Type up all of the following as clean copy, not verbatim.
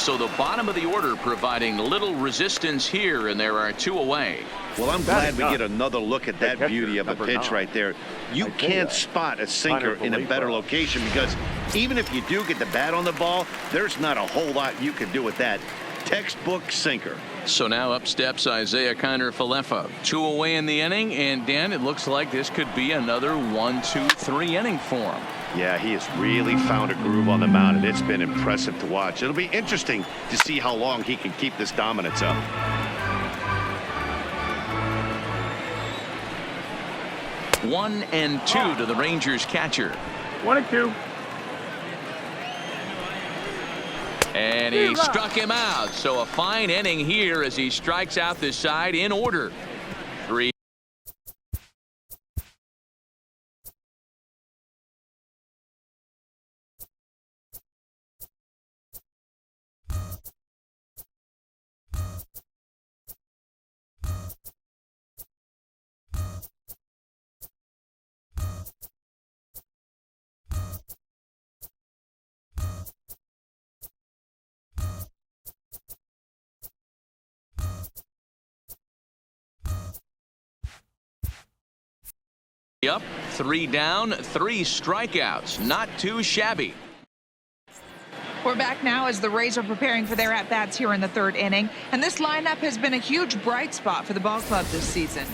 So the bottom of the order providing little resistance here, and there are 2 away. Well, I'm glad we get another look at that beauty of a pitch right there. You can't spot a sinker in a better location because even if you do get the bat on the ball, there's not a whole lot you can do with that. Textbook sinker. So now up steps Isaiah Kiner-Falefa. 2 away in the inning, and Dan, it looks like this could be another 1-2-3 inning for him. Yeah, he has really found a groove on the mound, and it's been impressive to watch. It'll be interesting to see how long he can keep this dominance up. One and two to the Rangers catcher. 1-2. And he struck him out. So a fine inning here as he strikes out this side in order. 3. Up, 3 down, 3 strikeouts. Not too shabby. We're back now as the Rays are preparing for their at-bats here in the 3rd inning. And this lineup has been a huge bright spot for the ball club this season.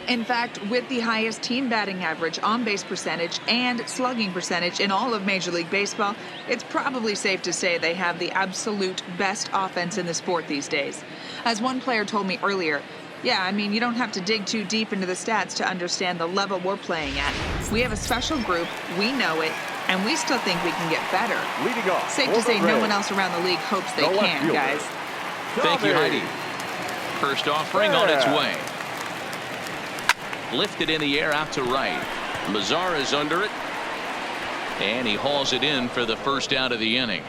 In fact, with the highest team batting average, on-base percentage, and slugging percentage in all of Major League Baseball, it's probably safe to say they have the absolute best offense in the sport these days. As one player told me earlier, yeah, I mean, you don't have to dig too deep into the stats to understand the level we're playing at. We have a special group, we know it, and we still think we can get better. Leading off. Safe to say no one else around the league hopes they can, guys. Thank you, Heidi. First offering on its way. Lifted in the air out to right. Mazar is under it. And he hauls it in for the first out of the inning.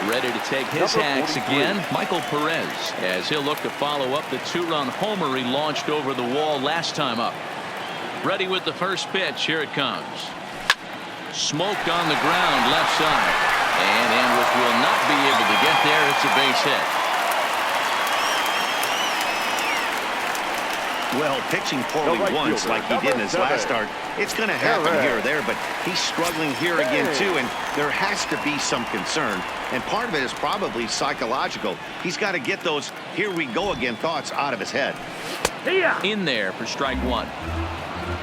Ready to take his hacks again, Michael Perez, as he'll look to follow up the 2-run homer he launched over the wall last time up. Ready with the first pitch. Here it comes. Smoked on the ground left side. And Andrus will not be able to get there. It's a base hit. Well, pitching poorly once like he did in his last start, it's going to happen here or there, but he's struggling here again too, and there has to be some concern, and part of it is probably psychological. He's got to get those here we go again thoughts out of his head. In there for strike 1.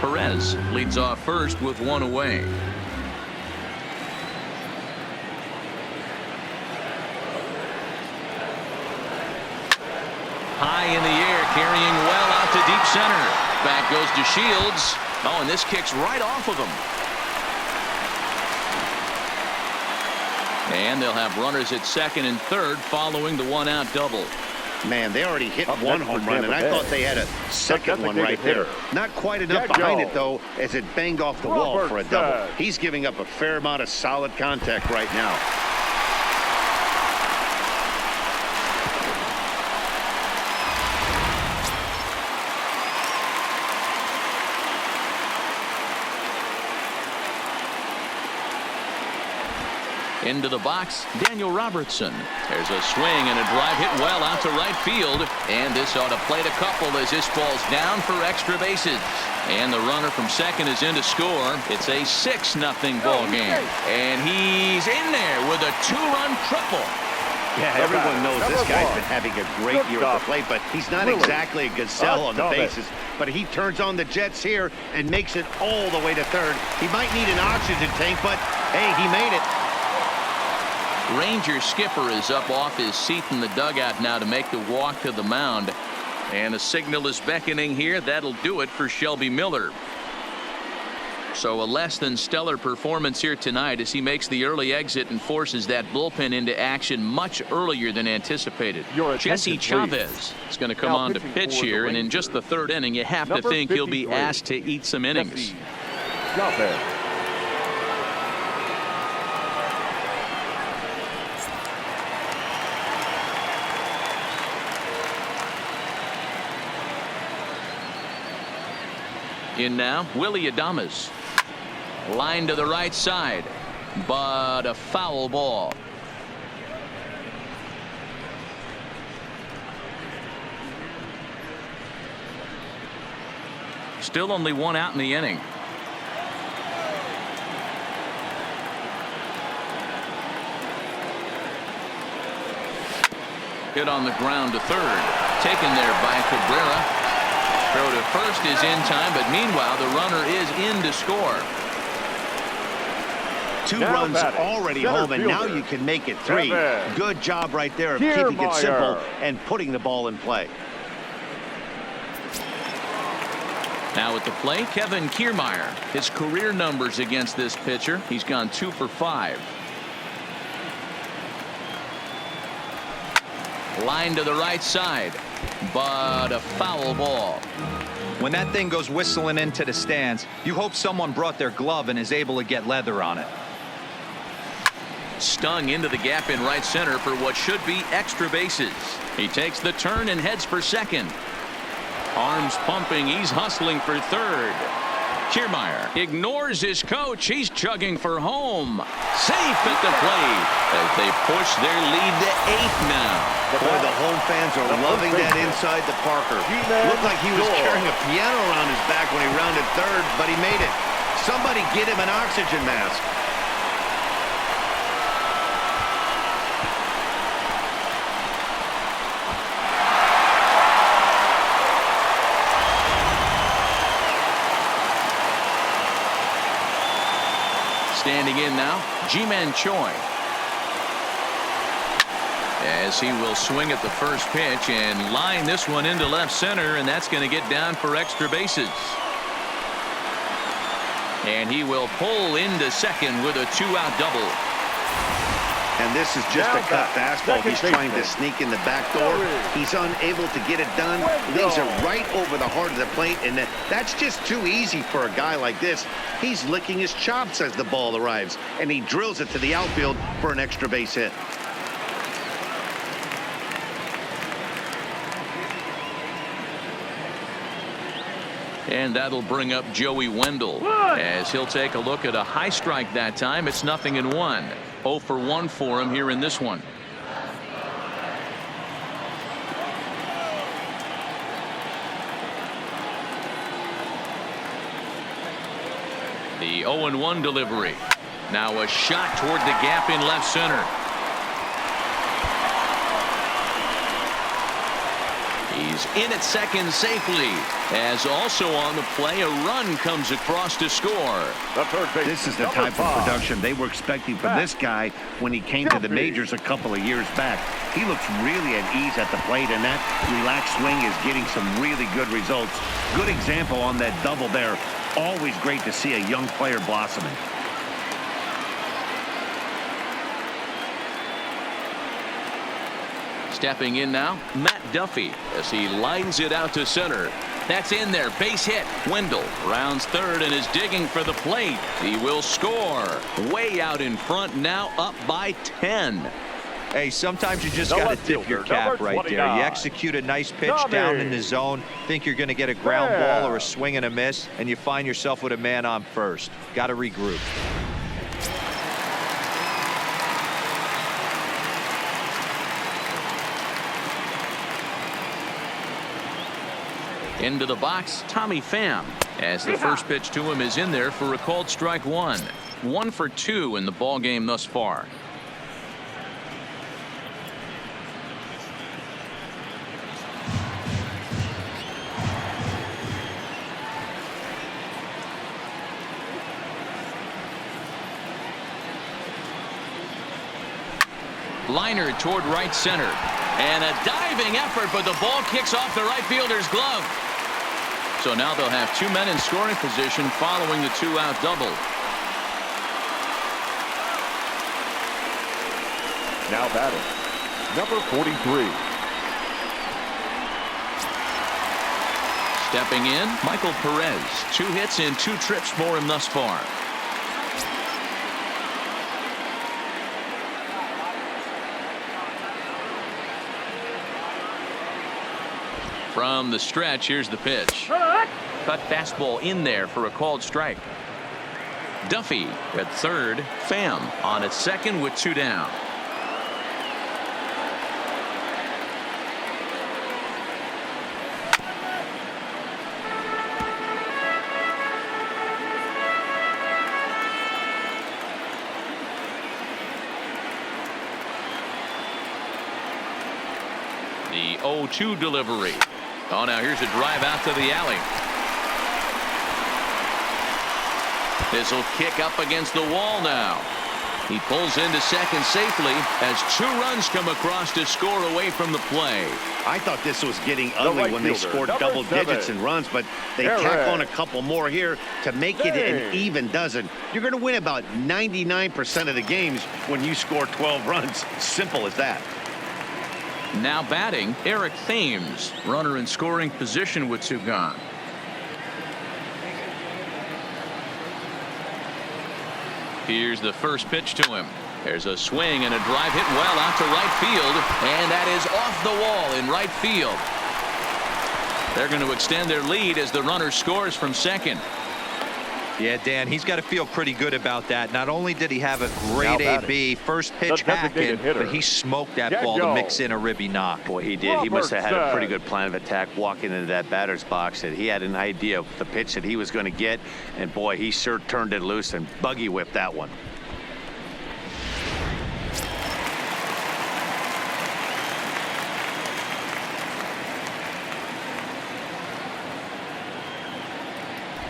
Perez leads off first with 1 away. High in the air, carrying well out to deep center. Back goes to Shields. Oh, and this kicks right off of him. And they'll have runners at second and third following the 1-out double. Man, they already hit one home run, and I thought they had a second one right there. Not quite enough behind it, though, as it banged off the wall for a double. He's giving up a fair amount of solid contact right now. Into the box, Daniel Robertson. There's a swing and a drive hit well out to right field. And this ought to plate a couple as this falls down for extra bases. And the runner from second is in to score. It's a 6-0 ball game. And he's in there with a 2-run triple. Yeah, everyone knows this guy's been having a great year at the plate, but he's not exactly a gazelle on the bases. But he turns on the Jets here and makes it all the way to third. He might need an oxygen tank, but hey, he made it. Ranger skipper is up off his seat in the dugout now to make the walk to the mound. And the signal is beckoning here. That'll do it for Shelby Miller. So a less than stellar performance here tonight as he makes the early exit and forces that bullpen into action much earlier than anticipated. Jesse Chavez is going to come on to pitch here, and in just the 3rd inning you have to think he'll be asked to eat some innings. In now, Willy Adames. Line to the right side. but a foul ball. Still only one out in the inning. Hit on the ground to third. Taken there by Cabrera. Throw to first is in time, but meanwhile the runner is in to score. Two runs already home, and now you can make it three. Good job right there of keeping it simple and putting the ball in play. Now at the plate, Kevin Kiermaier. His career numbers against this pitcher, he's gone 2 for 5. Line to the right side, but a foul ball. When that thing goes whistling into the stands, you hope someone brought their glove and is able to get leather on it. Stung into the gap in right center for what should be extra bases. He takes the turn and heads for second. Arms pumping, he's hustling for third. Kiermaier ignores his coach. He's chugging for home. Safe at the plate as they push their lead to 8 now. Boy, the home fans are loving that inside the Parker. Looked like he was carrying a piano around his back when he rounded third, but he made it. Somebody get him an oxygen mask. Standing in now, Ji-Man Choi. As he will swing at the first pitch and line this one into left center, and that's going to get down for extra bases. And he will pull into second with a 2-out double. And this is just a cut fastball. He's trying to sneak in the back door. He's unable to get it done. Leaves it right over the heart of the plate, and that's just too easy for a guy like this. He's licking his chops as the ball arrives, and he drills it to the outfield for an extra base hit. And that'll bring up Joey Wendell as he'll take a look at a high strike that time. It's 0-1. 0 for 1 for him here in this one. The 0-1 delivery. Now a shot toward the gap in left center. He's in at second safely, as also on the play a run comes across to score. This is the type of production they were expecting from this guy when he came to the majors a couple of years back. He looks really at ease at the plate, and that relaxed swing is getting some really good results. Good example on that double there. Always great to see a young player blossoming. Stepping in now, Matt Duffy as he lines it out to center. That's in there. Base hit. Wendell rounds third and is digging for the plate. He will score. Way out in front now, up by 10. Hey, sometimes you just got to tip your cap right there. You execute a nice pitch down in the zone, think you're going to get a ground ball or a swing and a miss, and you find yourself with a man on first. Got to regroup. Into the box, Tommy Pham, as the first pitch to him is in there for a called strike 1. 1 for 2 in the ball game thus far. Liner toward right center, and a diving effort, but the ball kicks off the right fielder's glove. So now they'll have 2 men in scoring position following the 2-out double. Now batting, number 43. Stepping in, Michael Perez. 2 hits and 2 trips for him thus far. From the stretch, here's the pitch. Cut fastball in there for a called strike. Duffy at third. Pham on at second with 2 down. The 0-2 delivery. Oh, now here's a drive out to the alley. This will kick up against the wall now. He pulls into second safely as 2 runs come across to score away from the play. I thought this was getting ugly when they scored double digits in runs, but they tack on a couple more here to make it an even dozen. You're going to win about 99% of the games when you score 12 runs. Simple as that. Now batting, Eric Thames. Runner in scoring position with 2 gone. Here's the first pitch to him. There's a swing and a drive hit well out to right field, and that is off the wall in right field. They're going to extend their lead as the runner scores from second. Yeah, Dan, he's got to feel pretty good about that. Not only did he have a great AB first pitch hacking, but he smoked that ball to mix in a ribby knock. Boy, he did. He must have had a pretty good plan of attack walking into that batter's box. That he had an idea of the pitch that he was going to get, and boy, he sure turned it loose and buggy whipped that one.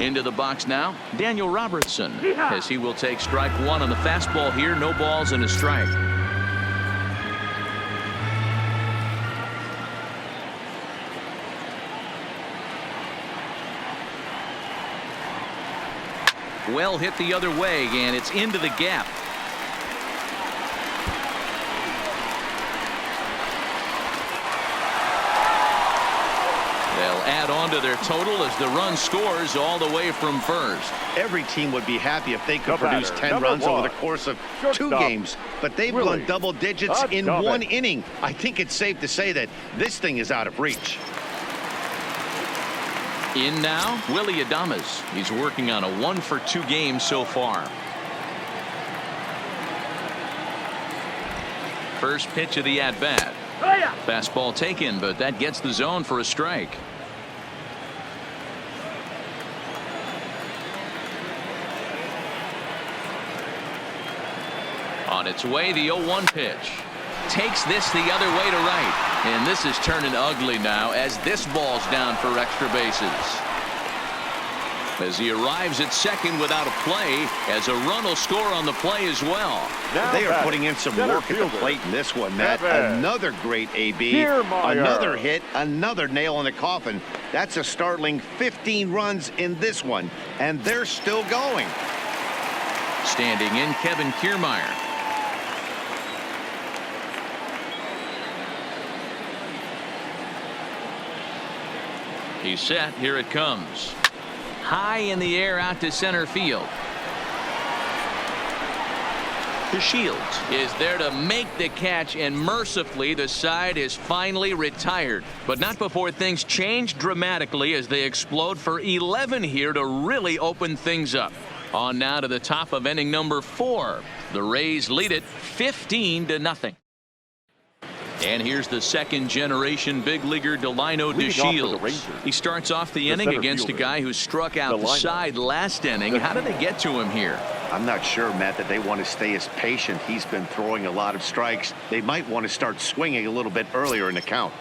Into the box now, Daniel Robertson, as he will take strike 1 on the fastball here. No balls and a strike. Well hit the other way, and it's into the gap. They'll add on to their total as the run scores all the way from first. Every team would be happy if they could produce 10 runs over the course of 2 games, but they've gone double digits in 1 inning. I think it's safe to say that this thing is out of reach. In now, Willie Adames. He's working on a 1-for-2 game so far. First pitch of the at-bat. Fastball taken, but that gets the zone for a strike. On its way, the 0-1 pitch. Takes this the other way to right. And this is turning ugly now as this ball's down for extra bases. As he arrives at second without a play, as a run will score on the play as well. They are putting in some work at the plate in this one, Matt. Another great AB, another hit, another nail in the coffin. That's a startling 15 runs in this one, and they're still going. Standing in, Kevin Kiermaier. He's set. Here it comes. High in the air out to center field. Shields is there to make the catch, and mercifully the side is finally retired. But not before things change dramatically as they explode for 11 here to really open things up. On now to the top of inning number 4. The Rays lead it 15-0. And here's the second-generation big leaguer Delino DeShields. He starts off the inning against a guy who struck out the side last inning. How did they get to him here? I'm not sure, Matt, that they want to stay as patient. He's been throwing a lot of strikes. They might want to start swinging a little bit earlier in the count.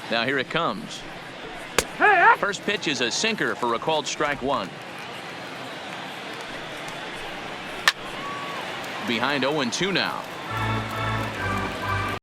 Now here it comes. First pitch is a sinker for a called strike 1. Behind 0-2 now.